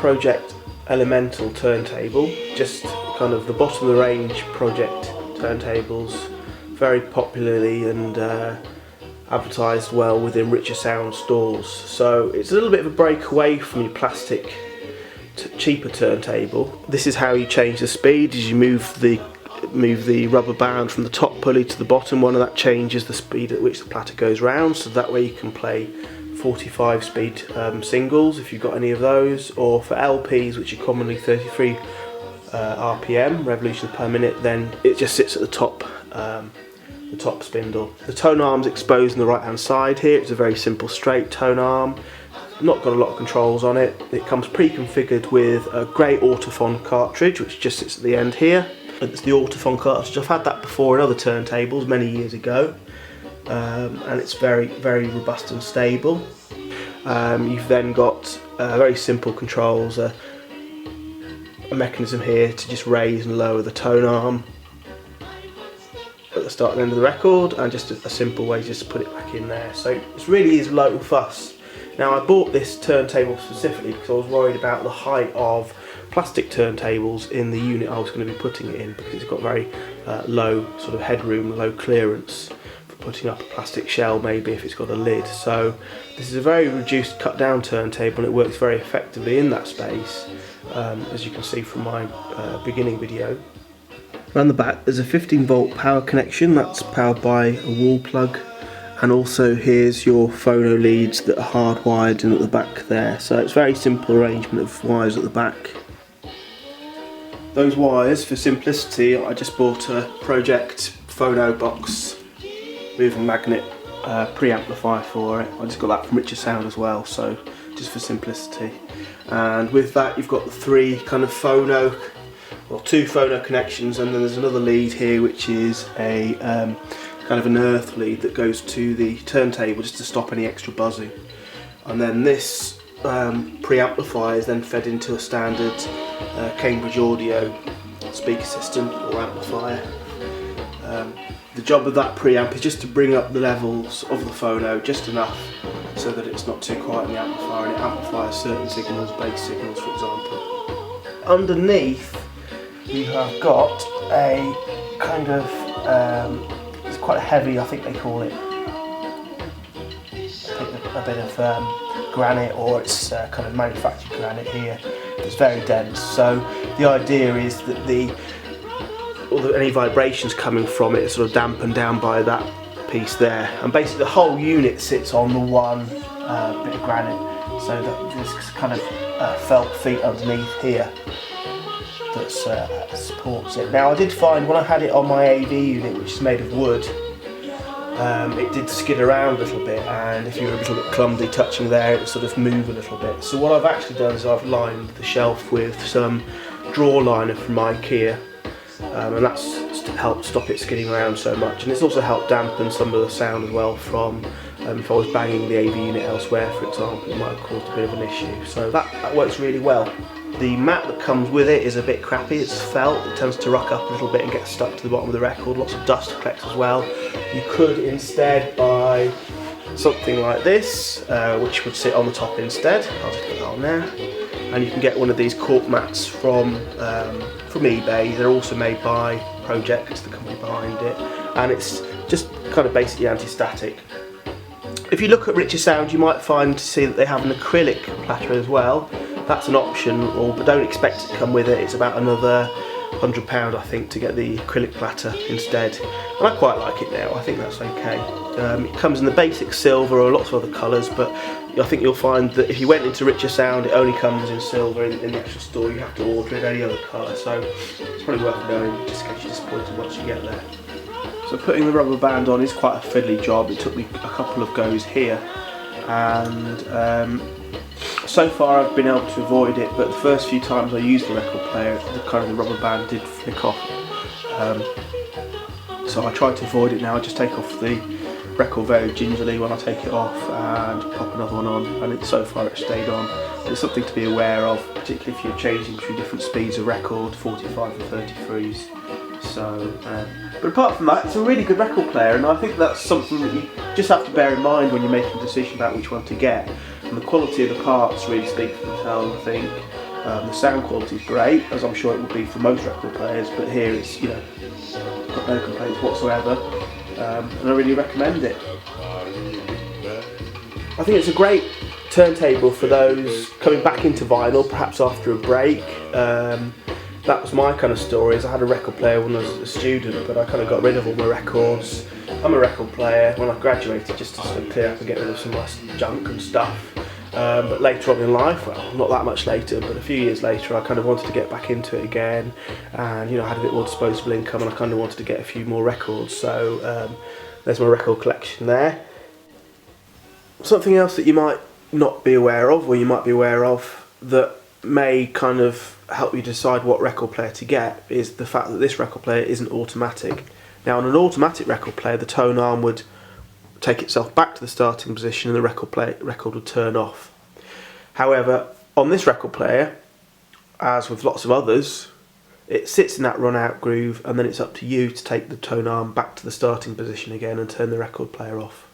Pro-Ject Elemental turntable, just kind of the bottom of the range Pro-Ject turntables, very popularly and advertised well within richer sound stores. So it's a little bit of a break away from your plastic cheaper turntable. This is how you change the speed, as you move the rubber band from the top pulley to the bottom one, and that changes the speed at which the platter goes round, so that way you can play 45 speed singles if you've got any of those, or for LPs, which are commonly 33 RPM, revolutions per minute, then it just sits at the top spindle. The tone arm's exposed on the right hand side here. It's a very simple straight tone arm, not got a lot of controls on it. It comes pre-configured with a grey Autophon cartridge which just sits at the end here. It's the Autophon cartridge. I've had that before in other turntables many years ago, and it's very, very robust and stable. You've then got very simple controls, a mechanism here to just raise and lower the tone arm at the start and end of the record, and just a simple way just to put it back in there. So it really is low fuss. Now, I bought this turntable specifically because I was worried about the height of plastic turntables in the unit I was going to be putting it in, because it's got very low sort of headroom, low clearance for putting up a plastic shell, maybe if it's got a lid. So this is a very reduced cut down turntable, and it works very effectively in that space, as you can see from my beginning video. Around the back there's a 15-volt power connection that's powered by a wall plug, and also here's your phono leads that are hardwired in at the back there. So it's very simple arrangement of wires at the back. Those wires, for simplicity, I just bought a Pro-Ject phono box moving magnet preamplifier for it. I just got that from Richer Sound as well, so just for simplicity. And with that you've got the three kind of phono, well, two phono connections, and then there's another lead here which is a kind of an earth lead that goes to the turntable just to stop any extra buzzing. And then this preamplifier is then fed into a standard Cambridge Audio speaker system or amplifier. The job of that preamp is just to bring up the levels of the phono just enough so that it's not too quiet in the amplifier, and it amplifies certain signals, bass signals for example. Underneath you have got a kind of it's quite heavy, I think they call it a bit of granite, or it's kind of manufactured granite here. It's very dense, so the idea is that any vibrations coming from it are sort of dampened down by that piece there, and basically the whole unit sits on the one bit of granite, so that there's kind of felt feet underneath here that supports it. Now, I did find when I had it on my AV unit, which is made of wood, it did skid around a little bit, and if you were a little bit clumsy touching there, it would sort of move a little bit. So what I've actually done is I've lined the shelf with some draw liner from IKEA, and that's to help stop it skidding around so much, and it's also helped dampen some of the sound as well from if I was banging the AV unit elsewhere, for example, it might have caused a bit of an issue. So that works really well. The mat that comes with it is a bit crappy, it's felt, it tends to rock up a little bit and get stuck to the bottom of the record, lots of dust collects as well. You could instead buy something like this, which would sit on the top instead. I'll just put that on there. And you can get one of these cork mats from eBay. They're also made by Pro-Ject, the company behind it, and it's just kind of basically anti-static. If you look at Richer Sound, you might see that they have an acrylic platter as well. That's an option, but don't expect it to come with it. It's about another £100 I think to get the acrylic platter instead, and I quite like it now. I think that's okay. It comes in the basic silver or lots of other colours, but I think you'll find that if you went into Richer Sound, it only comes in silver in the actual store. You have to order it any other colour, so it's probably worth knowing just in case you're disappointed once you get there. So putting the rubber band on is quite a fiddly job. It took me a couple of goes here, and so far I've been able to avoid it, but the first few times I used the record player, the rubber band did flick off. So I try to avoid it now. I just take off the record very gingerly when I take it off and pop another one on, and so far it's stayed on. It's something to be aware of, particularly if you're changing through different speeds of record, 45 and 33s. So, but apart from that, it's a really good record player, and I think that's something that you just have to bear in mind when you're making a decision about which one to get. And the quality of the parts really speak for themselves, I think. The sound quality is great, as I'm sure it would be for most record players, but here it's, you know, got no complaints whatsoever, and I really recommend it. I think it's a great turntable for those coming back into vinyl, perhaps after a break. That was my kind of story. Is I had a record player when I was a student, but I kind of got rid of all my records. I'm a record player. When I graduated, just to sort of clear up and get rid of some of my junk and stuff. But later on in life, well, not that much later, but a few years later, I kind of wanted to get back into it again, and, you know, I had a bit more disposable income, and I kind of wanted to get a few more records. So there's my record collection there. Something else that you might not be aware of, or you might be aware of, that may kind of help you decide what record player to get, is the fact that this record player isn't automatic. Now, on an automatic record player, the tone arm would take itself back to the starting position and the record would turn off. However, on this record player, as with lots of others, it sits in that run out groove, and then it's up to you to take the tone arm back to the starting position again and turn the record player off.